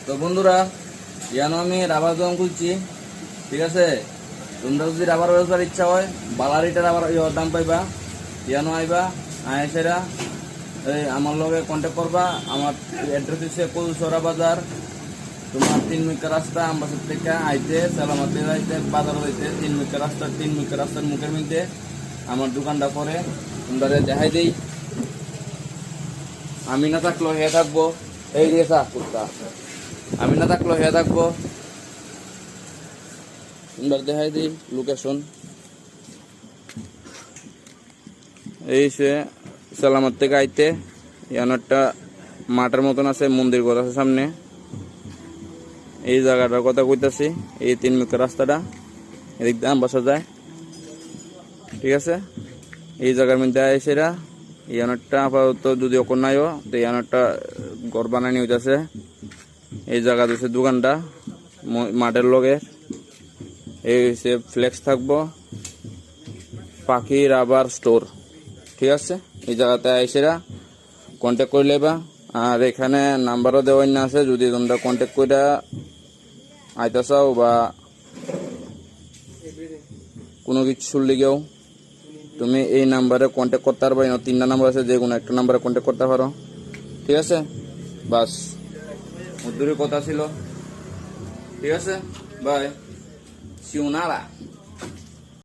তো বন্ধুরা, ইয়ানো আমি রাবার দোকান খুলছি, ঠিক আছে। তোমরা যদি রাবার ব্যবসার ইচ্ছা হয়, বালারিটা রাবার দাম পাইবা। ইয়ানো আইবা, আয়েসেরা আমার লগে কন্ট্যাক্ট করবা। আমার অ্যাড্রেস হচ্ছে কলসরা বাজার। তোমার 3 মিনিট রাস্তা আমবাসা থেকে আইতে সালামাতে যাইতে বাজার হইতে 3 মিনিট রাস্তার মুখের মধ্যে আমার দোকানটা পরে তোমরা দেখাই দেই। আমি না থাকলো হে থাকবো, এই যে কুত্তা, আমি না থাকলো হে থাকবো। তোমরা দেখাই দিই লোকেশন। এই সে সালামাত থেকে আইতে এখানে একটা মাঠের মতন আছে, মন্দির ঘর আছে সামনে। এই জায়গাটার কথা কইতাছি, এই 3 মিনিট রাস্তাটা এদিক দিয়ে বাসা যায়, ঠিক আছে। এই জায়গার মধ্যে এসেরা ইয়ানটা আপাতত যদি ওখান নাইও তো ইয়ানটা ঘর বানানি হইতেছে। এই জায়গা দিচ্ছে দোকানটা মাঠের লগে। এই হচ্ছে ফ্লেক্স থাকবো পাখি রাবার স্টোর, ঠিক আছে। এই জায়গাতে এসেরা কন্ট্যাক্ট করে লেবা। আর এখানে নাম্বারও দেওয়ার না আছে, যদি তোমরা কন্ট্যাক্ট করে আইতে চাও বা কোনো কিছুর লিগেও তুমি এই নাম্বারে কন্ট্যাক্ট করতে পারবে। 3টা নাম্বার আছে, যে কোনো একটা নাম্বারে কন্ট্যাক্ট করতে পারো, ঠিক আছে। বাস মধুরী কথা ছিল, ঠিক আছে। বাই, সিউনারা।